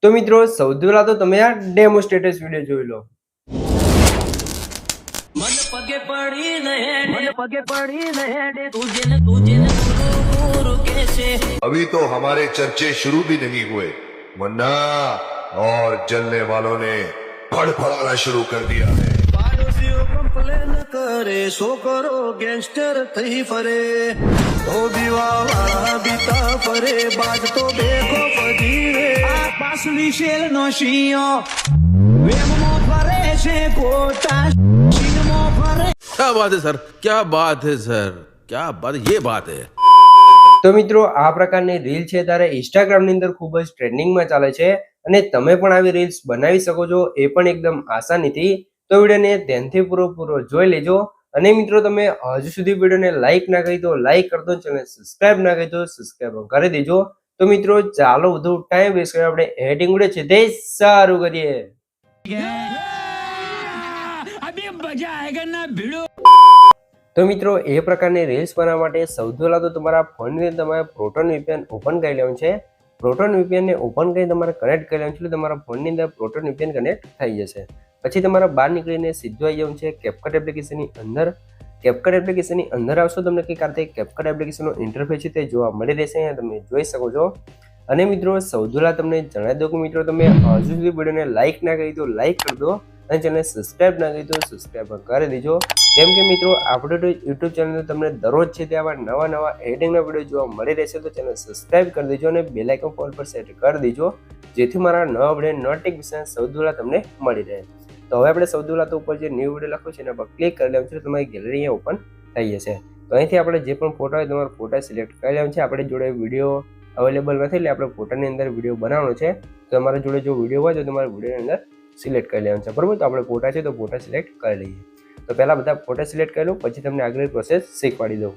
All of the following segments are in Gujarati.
તો મિત્રો સૌથી પહેલા તો તમે આ ડેમો સ્ટેટસ વિડિયો જોઈ લો। अभी तो हमारे चर्चे शुरू भी नहीं हुए वरना और जलने वालों ने फड़फड़ाना शुरू कर दिया है। પાડોશીઓ કમ્પ્લેન કરે શો કરો ગેંગસ્ટર થઈ ફરે ઓ દીવાવાળા બીતા ફરે બાજ તો દેખો પજીવે આ પાસલી શેલ નો શિયો વેમો ફરે છે કોટા શિનમો ફરે। क्या बात है सर, क्या बात है सर, क्या बात है, ये बात है। તો મિત્રો આ પ્રકારની રીલ છે ત્યારે ઇન્સ્ટાગ્રામની અંદર ખૂબ જ ટ્રેન્ડિંગમાં ચાલે છે અને તમે પણ આવી રીલ્સ બનાવી શકો છો, એ પણ એકદમ આસાનીથી। તો વિડીયોને ધ્યાનથી પૂરો જોઈ લેજો અને મિત્રો તમે હજુ સુધી વિડીયોને લાઈક ના કરી તો લાઈક કરી દો, ચેનલ સબસ્ક્રાઇબ ના કરી તો સબસ્ક્રાઇબ કરી દેજો। તો મિત્રો ચાલો વધુ ટાઈમ વેસ્ટ કરીને આપણે એડિટિંગ વિડીયો છે તે સારું કરીએ। તો મિત્રો એ પ્રકારની રીલ્સ બનાવવા માટે સૌથી પહેલા તો તમારા ફોનની અંદર તમારે પ્રોટોન VPN ઓપન કરી લેવાનું છે। પ્રોટોન VPN ને ઓપન કરી તમારે કનેક્ટ કરી લેવાનું છે એટલે તમારા ફોનની અંદર પ્રોટોન VPN કનેક્ટ થઈ જશે। પછી તમારે બહાર નીકળીને સીધું આવી જવાનું છે કેપકટ એપ્લિકેશનની અંદર। કેપકટ એપ્લિકેશનની અંદર આવશો તમને કઈ રીતે કેપકટ એપ્લિકેશનનો ઇન્ટરફેસ છે તે જોવા મળી રહેશે, અહીંયા તમે જોઈ શકો છો। અને મિત્રો સૌથી પહેલા તમને જણાવી દઉં કે મિત્રો તમે હજુ સુધી વિડીયોને લાઈક ના કરી તો લાઈક કરી દો અને ચેનલને સબસ્ક્રાઇબ ના કરી તો સબસ્ક્રાઇબ કરી દેજો, કેમ કે મિત્રો આપણે યુટ્યુબ ચેનલ તમને દરરોજ છે ત્યાં નવા એડિટિંગના વિડીયો જોવા મળી રહેશે। તો ચેનલ સબસ્ક્રાઇબ કરી દેજો અને બેલ આઇકન ઓલ પર સેટ કરી દેજો જેથી મારા નવા વિડીયો નોટિફિકેશન સૌથી પહેલા તમને મળી રહે। તો હવે આપણે સૌથી પહેલા તો ઉપર જે ન્યૂ વિડીયો લખ્યો છે એના પર ક્લિક કરી લેવાનું છે, તમારી ગેલેરી અહીંયા ઓપન થઈ જશે। તો અહીંથી આપણે જે પણ ફોટો હોય તમારા ફોટા સિલેક્ટ કરી લેવાનું છે। આપણે જોડે વિડીયો અવેલેબલ નથી એટલે આપણે ફોટાની અંદર વિડીયો બનાવવાનો છે। તો તમારા જોડે જો વિડીયો હોય તો તમારે વિડીયોની અંદર સિલેક્ટ કરી લેવાનું છે, બરાબર। તો આપણે ફોટા છે તો ફોટા સિલેક્ટ કરી લઈએ। તો પહેલાં બધા ફોટા સિલેક્ટ કરી લો, પછી તમને આગળની પ્રોસેસ શીખવાડી દઉં।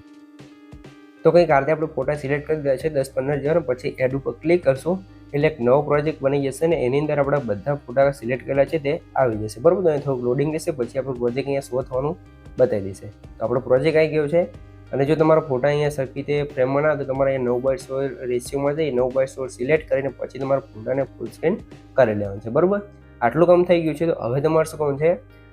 તો કંઈક આ રીતે આપણે ફોટા સિલેક્ટ કરી દીધા છે 10-15 જણ, પછી એડ ઉપર ક્લિક કરશું એટલે એક નવો પ્રોજેક્ટ બની જશે ને એની અંદર આપણે બધા ફોટા સિલેક્ટ કરેલા છે તે આવી જશે, બરાબર। તો અહીં થોડુંક લોડિંગ રહેશે, પછી આપણો પ્રોજેક્ટ અહીંયા શો થવાનું બતાવી દેશે। તો આપણો પ્રોજેક્ટ આવી ગયો છે અને જો તમારા ફોટા અહીંયા સરખી રીતે ફ્રેમમાં ના તો તમારે અહીંયા 9:16 રેશિયોમાં જઈ 9:16 સિલેક્ટ કરીને પછી તમારા ફોટાને ફૂલ સ્ક્રીન કરી લેવાનું છે, બરાબર। આટલું કામ થઈ ગયું છે। તો હવે તમારે શું કામ છે,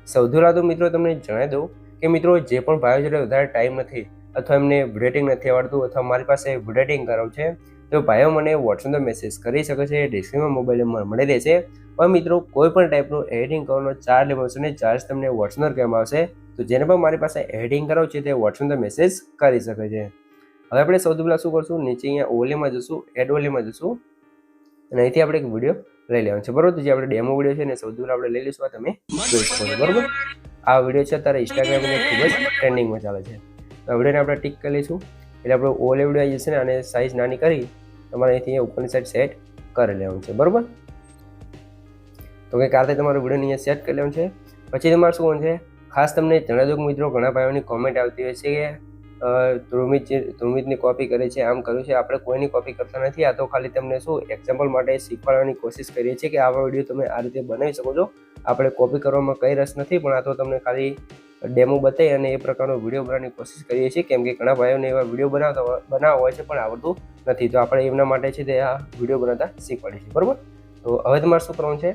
સૌથી પહેલાં તો મિત્રો તમને જણાવી દઉં કે મિત્રો જે પણ ભાઈઓ જોડે વધારે ટાઈમ નથી અથવા એમને વિડીયો એડિટિંગ નથી આવડતું અથવા મારી પાસે વિડીયો એડિટિંગ કરાવવું છે તો ભાઈઓ મને વોટ્સએપ પર મેસેજ કરી શકે છે, ડિસ્ક્રિપ્શનમાં મોબાઈલ નંબર મળી રહેશે। પણ મિત્રો કોઈ પણ ટાઈપનું એડિટિંગ કરવાનો ચાર્જ લેવાશે ને ચાર્જ તમને વોટ્સએપ પર કહેવામાં આવશે। તો જેને પણ મારી પાસે એડિટિંગ કરાવવું છે તે વોટ્સએપ પર મેસેજ કરી શકે છે। હવે આપણે સૌથી પહેલાં શું કરશું, નીચે અહીંયા ઓલીમાં જશું, એડ ઓલીમાં જશું અને અહીંથી આપણે એક વિડીયો લઈ લેવાનું છે, બરોબર। તો જે આપણે ડેમો વિડીયો છે ને સૌથી પહેલાં આપણે લઈ લઈશું, આ તમે જોઈ શકો છો, બરોબર। આ વિડીયો છે અત્યારે ઇન્સ્ટાગ્રામ પર ખૂબ જ ટ્રેન્ડિંગમાં ચાલે છે। તો વિડીયોને આપણે ટિક કરી લઈશું એટલે આપણો ઓલે વિડીયો આવી જશે ને અને સાઇઝ નાની કરી તમારે અહીંથી ઉપરની સાઈડ સેટ કરી લેવાનું છે, બરોબર। તો કંઈક આ રીતે તમારું વિડીયોને અહીંયા સેટ કરી લેવાનું છે। પછી તમારે શું કરવાનું છે, ખાસ તમને જણાવી દઉં મિત્રો ઘણા ભાઈઓની કોમેન્ટ આવતી હોય છે કે ધ્રુમિતની કોપી કરે છે, આમ કર્યું છે। આપણે કોઈની કોપી કરતા નથી, આ તો ખાલી તમને શું એક્ઝામ્પલ માટે શીખવાડવાની કોશિશ કરીએ છીએ કે આવા વિડીયો તમે આ રીતે બનાવી શકો છો। આપણે કોપી કરવામાં કંઈ રસ નથી, પણ આ તો તમને ખાલી ડેમો બતાવી અને એ પ્રકારનો વિડીયો બનાવવાની કોશિશ કરીએ છીએ, કેમ કે ઘણા ભાઈઓને એવા વિડીયો બનાવવા હોય છે પણ આવડતું નથી। તો આપણે એમના માટે છે તે આ વિડીયો બનાવતા શીખવાડીએ છીએ, બરાબર। તો હવે તમારે શું કરવાનું છે,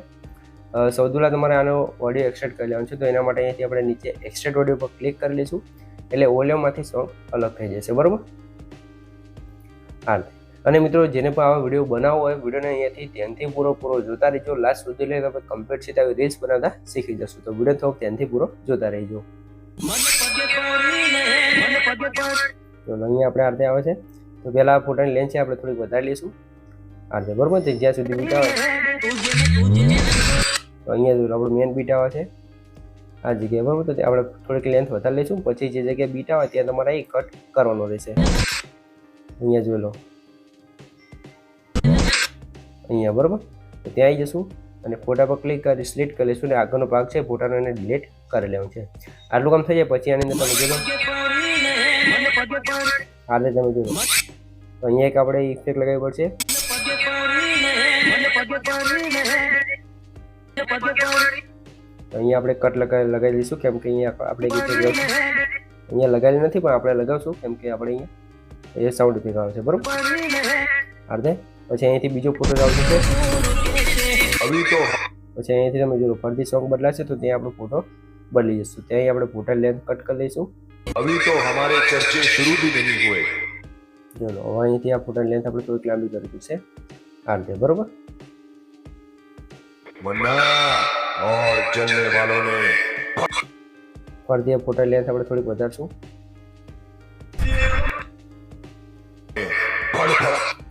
સૌથી પહેલાં તમારે આનો ઓડિયો એક્સટ્રેક્ટ કરી લેવાનું છે। તો એના માટે અહીંયાથી આપણે નીચે એક્સટ્રેક્ટ ઓડિયો પર ક્લિક કરી લઈશું એટલે ઓડિયોમાંથી સોંગ અલગ થઈ જશે, બરાબર। હાલ અને મિત્રો જેને પણ આવા વિડીયો બનાવવો હોય વિડીયોને અહીંયાથી ધ્યાનથી પૂરો જોતા રહેજો, લાસ્ટ સુધી લઈને આપણે કમ્પ્લીટ છે આવી રીલ્સ બનાવતા શીખી જશું। તો વિડીયો થોડોક ધ્યાનથી પૂરો જોતા રહેજો। તો અહીંયા આપણે આ રીતે આવે છે તો પહેલાં ફોટાની લેન્થ છે આપણે થોડીક વધારી લઈશું આ રીતે, બરાબર। તો જ્યાં સુધી બીટ આવે તો અહીંયા આપણું મેન બીટ આવે છે આ જગ્યાએ, બરાબર। તો આપણે થોડીક લેન્થ વધારી લઈશું, પછી જે જગ્યાએ બીટ આવે ત્યાં તમારે એ કટ કરવાનો રહેશે। અહીંયા જોઈ લો અહીંયા, બરાબર। તો ત્યાં આવી જશું અને ફોટા પર ક્લિક કરી સિલેક્ટ કરી લઈશું અને આગળનો ભાગ છે ફોટાનો એને ડિલીટ કરી લેવાનું છે। આટલું કામ થઈ જાય પછી આની અંદર તમે જોઈ લો આ રીતે તમે જોઈ લો તો અહીંયા એક આપણે ઇફેક્ટ લગાવવી પડશે। તો અહીંયા આપણે કટ લગાવી દઈશું, કેમ કે અહીંયા આપણે અહીંયા લગાવેલી નથી પણ આપણે લગાવશું કેમ કે આપણે અહીંયા એ સાઉન્ડ ઇફેક્ટ આવે છે, બરાબર। આ રીતે પછી અહીંયાથી બીજો ફોટો આવશે પછી અહીંયાથી તમે જો ફરીથી સોંગ બદલાશે તો ત્યાં આપણો ફોટો બદલી જશે. ત્યાં આપણે ફોટા લેન્થ કટ કરી લઈશું. अभी तो हमारे चर्चे शुरू भी नहीं हुए. ચલો હવે અહીંથી આ ફોટા લેન્થ આપણે થોડીક લાંબી કરી દીધી છે આ રીતે, બરોબર. मन्ना और जलने वालों ने ફરીથી આ ફોટા લેન્થ આપણે થોડીક વધારશું.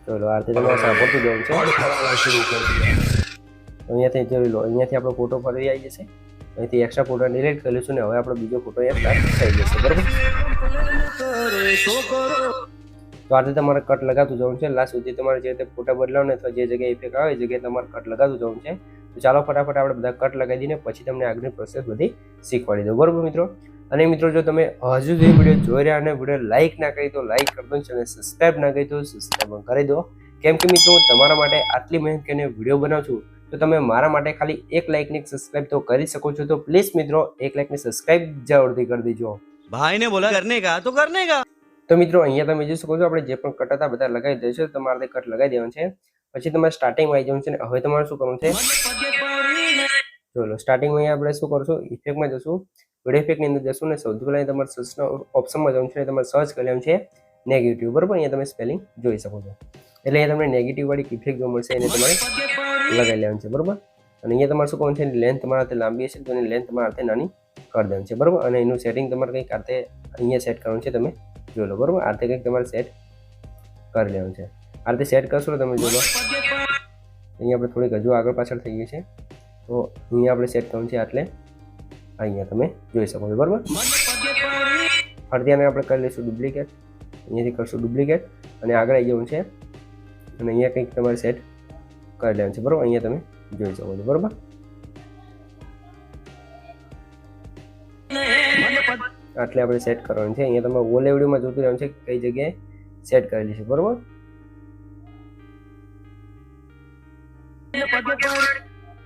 ચલો આ રીતે તમારે સાંભળતું જવું છે. फड़फड़ाना शुरू कर दिया. અહીંયાથી જોઈ લો, અહીંયાથી આપણો ફોટો ફરી આવી જશે. અહીંથી એક્સ્ટ્રા ફોટો ડિલીટ કરી લઈશું ને હવે આપણો બીજો ફોટો અહીંયા સ્ટાર્ટ થઈ જશે, બરોબર. કરે શો કરો તો આ રીતે તમારે કટ લગાવતું જવું છે. લાસ્ટ સુધી તમારે જે રીતે ફોટા બદલાવ ને અથવા જે જગ્યાએ ઇફેક્ટ આવે એ જગ્યાએ તમારે કટ લગાવતું જવું છે. તો ચાલો ફટાફટ આપણે બધા કટ લગાવી દઈને પછી તમને આગળની પ્રોસેસ બધી શીખવાડી દઉં, બરોબર મિત્રો. અને મિત્રો જો તમે હજુ સુધી વિડીયો જોઈ રહ્યા અને વિડીયો લાઇક ના કરી તો લાઇક કરી દો અને સબસ્ક્રાઇબ ના કરી તો સબસ્ક્રાઇબ કરી દો. કેમ કે મિત્રો હું તમારા માટે આટલી મહેનત કરીને વિડીયો બનાવું છું તો તમે મારા માટે ખાલી 1 લાઇકની સબસ્ક્રાઇબ તો કરી શકો છો. તો પ્લીઝ મિત્રો 1 લાઇકની સબસ્ક્રાઇબ જરૂરથી કરી દેજો. ભાઈ ને બોલા કરને કા તો કરને કા. તો મિત્રો અહીંયા તમે જોઈ શકો છો આપણે જે પણ કટ હતા બધા લગાવી દઈશું. તમારે કટ લગાવી દેવાનું છે. પછી તમારે સ્ટાર્ટિંગમાં આવી જવાનું છે ને હવે તમારે શું કરવાનું છે, ચલો સ્ટાર્ટિંગમાં અહીંયા આપણે શું કરશું, ઇફેક્ટમાં જશું, વિડીયો ઇફેક્ટની અંદર જશું ને સૌથી પહેલાં તમારે સર્ચના ઓપ્શનમાં જવાનું છે. તમારે સર્ચ કરી લેવાનું છે નેગેટિવ, બરાબર. અહીંયા તમે સ્પેલિંગ જોઈ શકો છો. એટલે અહીંયા તમને નેગેટિવ વાળી ઇફેક્ટ જોવા મળશે એને તમારે લગાવી લેવાનું છે, બરાબર. અને અહીંયા તમારે શું કરવાનું છે, લેન્થ તમારા હાથે લાંબી હશે તો એની લેન્થ તમારા હાથે નાની કરી દેવાની છે, બરાબર. અને એનું સેટિંગ તમારે કંઈક હાથે અહીંયા સેટ કરવાનું છે, તમે જોઈ લો, બરાબર. આ રીતે કંઈક તમારે સેટ કરી લેવાનું છે. આ રીતે સેટ કરશો તો તમે જોઈ લો અહીંયા આપણે થોડીક હજુ આગળ પાછળ થઈ ગઈ છે તો અહીંયા આપણે સેટ કરવાનું છે. એટલે અહીંયા તમે જોઈ શકો છો, બરાબર. ફરીથી આને આપણે કરી લઈશું ડુપ્લિકેટ. અહીંયાથી કરશું ડુપ્લિકેટ અને આગળ આવી જવાનું છે અને અહીંયા કંઈક તમારે સેટ કરી લેવાનું છે, બરાબર. અહીંયા તમે જોઈ શકો છો, બરાબર. આટલે આપણે સેટ કરવાનું છે. અહીંયા તમે ઓલ વિડીયોમાં જોતું રહેવાનું છે કઈ જગ્યાએ સેટ કરેલી છે, બરાબર.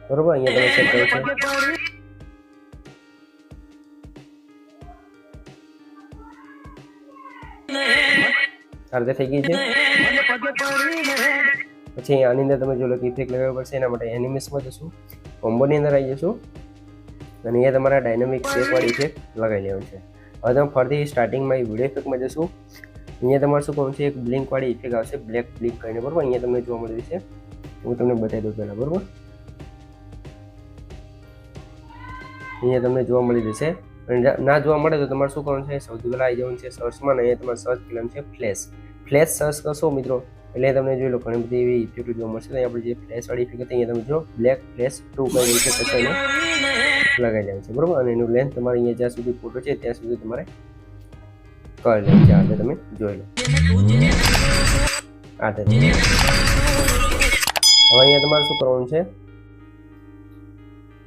બરોબર અહીંયા તમે સેટ કર્યું છે. આ રીતે થઈ ગઈ છે. પછી આની અંદર તમે જો ઇફેક્ટ લગાવવી પડશે એના માટે એનિમેશનમાં જશું, કોમ્બોની અંદર આવી જશું અને અહીંયા તમારા ડાયનામિક શેપ વાળી ઇફેક્ટ લગાવી લેવાની છે. હવે તમે ફરીથી સ્ટાર્ટિંગમાં વિડીયો ઇફેક્ટમાં જશું. અહીંયા તમારે શું કરવાનું છે, એક બ્લિંક વાળી ઇફેક્ટ આવશે, બ્લેક બ્લિંક કરીને, બરોબર. અહીંયા તમને જોવા મળી છે, હું તમને બતાવી દઉં પહેલાં, બરોબર. અહીંયા તમને જોવા મળી જશે. અને ના જોવા મળે તો તમારે શું કરવાનું છે, સૌથી પહેલાં આવી જવાનું છે સર્ચમાં. અહીંયા તમારે સર્ચ કરવાનું છે ફ્લેશ. ફ્લેશ સર્ચ કરશો મિત્રો એટલે તમને જોઈ લો ઘણી બધી એવી ઇફેક્ટ જોવા મળશે. તો આપણે જે ફ્લેશ વાળી ઇફેક્ટ હતી અહીંયા તમે જો બ્લેક ફ્લેશ 2 કઈ ઇફેક્ટ હશે એને લગાવી લેવાનું છે, બરોબર. અને એનું લેન્થ તમારે અહીંયા જ્યાં સુધી ફોટો છે ત્યાં સુધી તમારે કરી લેવાનું છે. આ તમે જોઈ લો આ રીતે. હવે અહીંયા તમારે શું કરવાનું છે,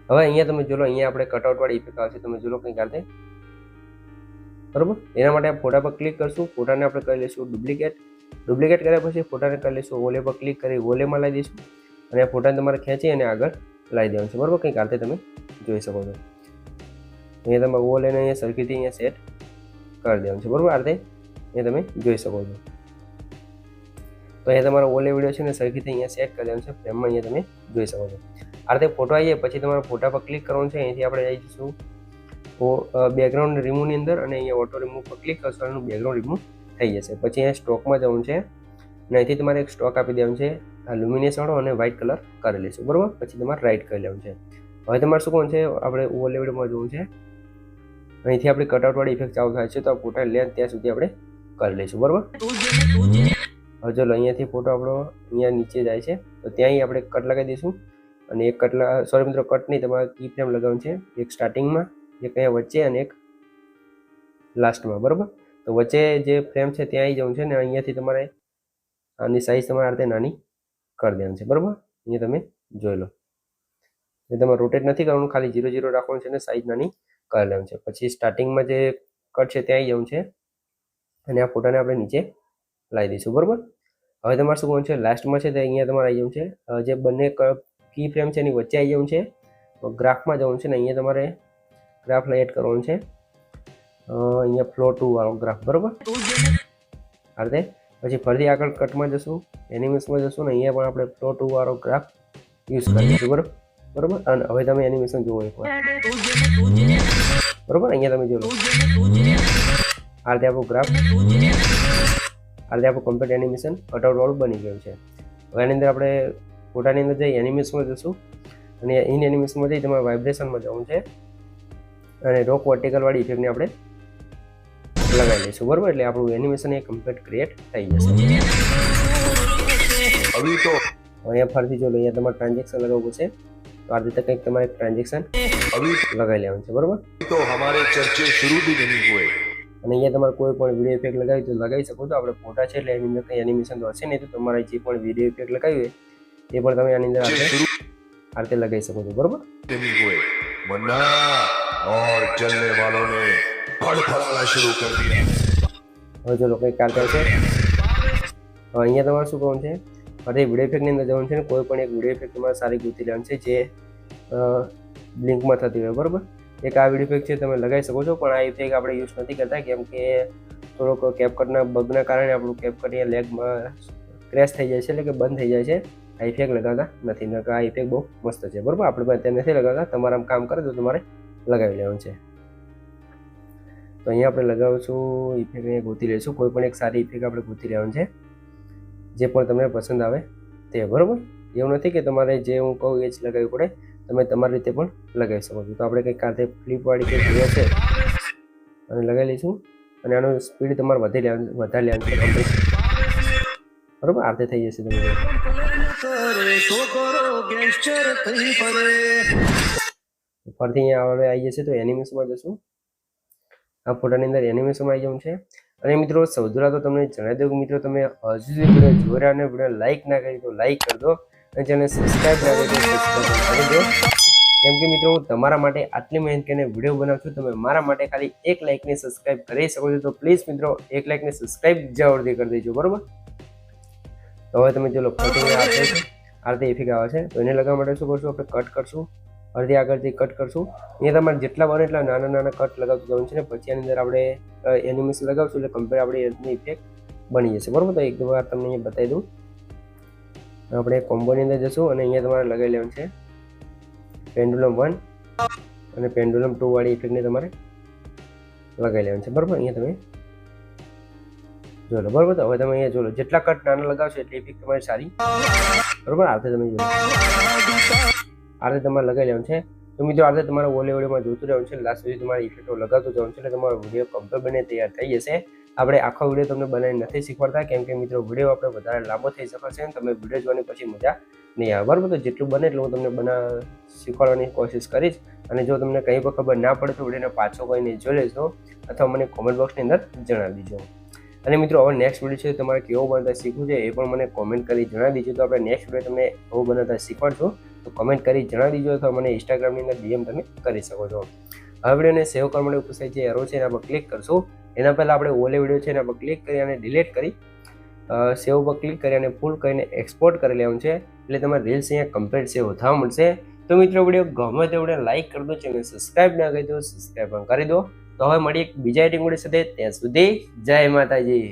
હવે અહીંયા તમે જોલો અહીંયા આપણે કટઆઉટ વાળી ઇફેક્ટ આવશે, તમે જોલો કંઈક રીતે, બરોબર. એના માટે ફોટા પર ક્લિક કરશું. ફોટાને આપણે કરી લઈશું ડુપ્લિકેટ. ડુપ્લિકેટ કર્યા પછી ફોટાને કરી લઈશું ઓલે પર ક્લિક કરી ઓલેમાં લાવી દઈશું અને આ ફોટાને તમારે ખેંચી અને આગળ લાવી દેવાનું છે, બરોબર. કંઈક રીતે તમે જોઈ શકો છો. અહીંયા તમે ઓલેને અહીંયા સરખીથી અહીંયા સેટ કરી દેવાનું છે, બરોબર. આ રીતે અહીંયા તમે જોઈ શકો છો. તો અહીંયા તમારો ઓલે વિડીયો છે ને સરખીથી અહીંયા સેટ કરી દેવાનું છે ફ્રેમમાં, અહીંયા તમે જોઈ શકો છો. આ રીતે ફોટો આવીએ પછી તમારે ફોટા પર ક્લિક કરવાનું છે. અહીંથી આપણે આવી જઈશું બેકગ્રાઉન્ડ રિમૂવની અંદર અને અહીંયા ઓટો રિમૂવ પર ક્લિક કરશો એનું બેકગ્રાઉન્ડ રિમૂવ થઈ જશે. પછી અહીંયા સ્ટોકમાં જવાનું છે અને અહીંથી તમારે એક સ્ટોક આપી દેવાનું છે, આ લ્યુમિનેસ વાળો અને વ્હાઇટ કલર કરી લઈશું, બરોબર. પછી તમારે રાઇટ કરી લેવાનું છે. હવે તમારે શું કરવાનું છે, આપણે ઓવર લેવડમાં જોવું છે. અહીંથી આપણી કટઆઉટ વાળી ઇફેક્ટ ચાલુ થાય છે તો આ ફોટા લેન્થ ત્યાં સુધી આપણે કરી લઈશું, બરોબર. હવે ચલો અહીંયાથી ફોટો આપણો અહીંયા નીચે જાય છે તો ત્યાં આપણે કટ લગાવી દઈશું. અને એક કટ સોરી મિત્રો કટ નહીં, તમારે કી ફ્રેમ લગાવવાનું છે, એક સ્ટાર્ટિંગમાં, એક અહીંયા વચ્ચે અને એક લાસ્ટમાં, બરાબર. તો વચ્ચે જે ફ્રેમ છે ત્યાં આવી જવાનું છે ને અહીંયાથી તમારે આની સાઈઝ તમારે આ રીતે નાની કરી દેવાની છે, બરાબર. અહીંયા તમે જોઈ લો એ તમારે રોટેટ નથી કરવાનું, ખાલી 0 0 રાખવાનું છે અને સાઈઝ નાની કરી લેવાનું છે. પછી સ્ટાર્ટિંગમાં જે કટ છે ત્યાં આવી જવાનું છે અને આ ફોટાને આપણે નીચે લાવી દઈશું, બરાબર. હવે તમારે શું કરવાનું છે, લાસ્ટમાં છે તે અહીંયા તમારે આવી જવાનું છે, જે બંને કી ફ્રેમ છે એની વચ્ચે આવી જવાનું છે, ગ્રાફમાં જવાનું છે ને અહીંયા તમારે ગ્રાફ એડ કરવાનું છે, અહીંયા ફ્લો 2 વાળો ગ્રાફ, બરાબર. આ રીતે પછી ફરીથી આગળ કટમાં જશું, એનિમેશનમાં જશું ને અહીંયા પણ આપણે ફ્લો 2 વાળો ગ્રાફ યુઝ કરીશું, બરાબર. બરોબર. અને હવે તમે એનિમેશન જુઓ એકવાર, બરોબર. અહીંયા તમે જોઈ લો, આ રીતે આપણું ગ્રાફ, આ રીતે આપણું કમ્પ્લીટ એનિમેશન કટઆઉટ બની ગયું છે. હવે એની અંદર આપણે ફોટાની અંદર જઈ એનિમેશનમાં જશું અને ઇન એનિમેશનમાં જઈ તમારે વાઇબ્રેશનમાં જવું છે અને રોક વર્ટિકલ વાળી ઇફેક્ટને આપણે લગાવી લઈશું, બરોબર. એટલે આપણું એનિમેશન એ કમ્પ્લીટ ક્રિએટ થઈ જશે. अभी तो અહીંયા ફરીથી જો લો, અહીંયા તમારે ટ્રાન્ઝેક્શન લગાવવું છે, તો આ રીતે કંઈક તમારે ટ્રાન્ઝેક્શન अभी લગાવી લેવાનું છે, બરોબર. तो हमारे चर्चे शुरू भी नहीं हुए. અને અહીંયા તમારે કોઈ પણ વિડીયો ઇફેક્ટ લગાવી તો લગાવી શકો છો. આપણે ફોટા છે એટલે એની અંદર કંઈ એનિમેશન તો હશે નહીં, તો તમારે જે પણ વિડીયો ઇફેક્ટ લગાવી હોય એ પણ તમે આની અંદર આ રીતે લગાવી શકો છો, બરોબર. नहीं हुए मन्ना और जलने वालों ने फड़फड़ाना शुरू कर दिया. હવે ચલો કંઈક કાઢતા છે. હવે અહીંયા તમારે શું કરવાનું છે, ફરી વિડીયો ઇફેક્ટની અંદર જવાનું છે ને કોઈ પણ એક વિડીયો ઇફેક્ટ તમારે સારી ગોતી લેવાનું છે જે લિંકમાં થતી હોય, બરોબર. એક આ વિડીયો ઇફેક્ટ છે તમે લગાવી શકો છો, પણ આ ઇફેક્ટ આપણે યુઝ નથી કરતા કેમ કે થોડોક કેપકટના બગના કારણે આપણું કેપકટ અહીંયા લેગમાં ક્રેશ થઈ જાય છે, એટલે કે બંધ થઈ જાય છે. આ ઇફેક્ટ લગાવતા નથી, નકર આ ઇફેક્ટ બહુ મસ્ત છે, બરોબર. આપણે પણ અત્યારે નથી લગાવતા, તમારા કામ કરે તો તમારે લગાવી લેવાનું છે. તો અહીંયા આપણે લગાવશું ઇફેક્ટ, અહીંયા ગોતી લઈશું કોઈ પણ એક સારી ઇફેક્ટ આપણે ગોતી લેવાનું છે જે પણ તમને પસંદ આવે તે, બરોબર. એવું નથી કે તમારે જે હું કહું એ જ લગાવવી પડે, તમે તમારી રીતે પણ લગાવી શકો છો. તો આપણે કંઈક કાંતે ફ્લિપવાળી કંઈક જોઈએ છે અને લગાવી લઈશું અને આનું સ્પીડ તમારે વધારી લેવાનું છે કમ્પ્લીટ, બરોબર. આ રીતે થઈ જશે. તમે કરે છોકરો ગેંગસ્ટર થઈ ફરે. ફરીથી અહીંયા હવે આવી જશે તો એનિમેશનમાં જશું. આ ફોટાની અંદર એનિમેશનમાં આવી જવું છે. અને મિત્રો સૌથી પહેલાં તો તમને જણાવી દઉં કે મિત્રો તમે હજુ સુધી વિડીયો જોઈ રહ્યા અને વિડીયો લાઇક ના કરી તો લાઇક કરી દો અને ચેનલ સબસ્ક્રાઈબ ના કરી તો સબસ્ક્રાઈબ કરી દો. કેમ કે મિત્રો હું તમારા માટે આટલી મહેનત કરીને વિડીયો બનાવું છું, તમે મારા માટે ખાલી એક લાઇકને સબસ્ક્રાઈબ કરી શકો છો. તો પ્લીઝ મિત્રો એક લાઇકને સબસ્ક્રાઈબ જરૂરથી કરી દેજો, બરોબર. તો હવે તમે ચલો ફરીથી આ રીતે ઇફેક્ટ આવે છે તો એને લગાવવા માટે શું કરશું, આપણે કટ કરશું, અડધી આગળથી કટ કરશું. અહીંયા તમારે જેટલા બને એટલા નાના નાના કટ લગાવતું જવાનું છે ને પછી આની અંદર આપણે એનિમેશન લગાવશું એટલે કમ્પ્લીટ આપણી એની ઇફેક્ટ બની જશે, બરોબર. તો એક વાર તમને અહીંયા બતાવી દઉં. આપણે કોમ્બોની અંદર જશું અને અહીંયા તમારે લગાવી લેવાનું છે પેન્ડુલમ 1 અને પેન્ડુલમ 2 વાળી ઇફેક્ટને તમારે લગાવી લેવાનું છે, બરોબર. અહીંયા તમે જોલો, બરોબર. તો હવે તમે અહીંયા જોલો જેટલા કટ નાના લગાવશો એટલી ઇફેક્ટ તમારી સારી, બરોબર. આ રીતે તમે જોલો, આ રીતે તમારે લગાવી લેવાનું છે. તો મિત્રો આ રીતે તમારે ઓલે વિડીયોમાં જોતું રહેવાનું છે, લાસ્ટ સુધી તમારી ઇફેક્ટો લગાવતું જવાનું છે એટલે તમારો વિડીયો કમ્પ્લીટ બને તૈયાર થઈ જશે. આપણે આખો વિડીયો તમને બનાવી નથી શીખવાડતા કેમ કે મિત્રો વિડીયો આપણે વધારે લાંબો થઈ શકશે અને તમે વિડીયો જોવાની પછી મજા નહીં આવે, બરાબર. તો જેટલું બને એટલું હું તમને શીખવાડવાની કોશિશ કરીશ. અને જો તમને કંઈ પણ ખબર ના પડે તો વિડીયોને પાછો કોઈને જોઈ લેજો અથવા મને કોમેન્ટ બોક્સની અંદર જણાવી દેજો. અને મિત્રો હવે નેક્સ્ટ વિડીયો છે તમારે કેવો બનાવતા શીખવું છે એ પણ મને કોમેન્ટ કરી જણાવી દીજો. તો આપણે નેક્સ્ટ વિડીયો તમને કેવો બનાવતા શીખવાડશું તો કમેન્ટ કરી જણાવી દીજો અથવા મને ઇન્સ્ટાગ્રામની અંદર ડીએમ તમે કરી શકો છો. આ વિડીયોને સેવ કરવા માટે ઉપર સાઈડ જે એરો છે એના પર ક્લિક કરશું. એના પહેલાં આપણે ઓલે વિડીયો છે એના પર ક્લિક કરી અને ડિલીટ કરી સેવ પર ક્લિક કરી અને ફૂલ કરીને એક્સપોર્ટ કરી લેવાનું છે એટલે તમારે રીલ્સ અહીંયા કમ્પ્લીટ સેવ થવા મળશે. તો મિત્રો વિડીયો ગમે તે વિડીયો લાઇક કરી દો, ચેનલ સબસ્ક્રાઈબ ના કરી દો સબસ્ક્રાઈબ પણ કરી દો. તો હવે મળીએ એક બીજા એડિટિંગ વિડીયો સાથે, ત્યાં સુધી જય માતાજી.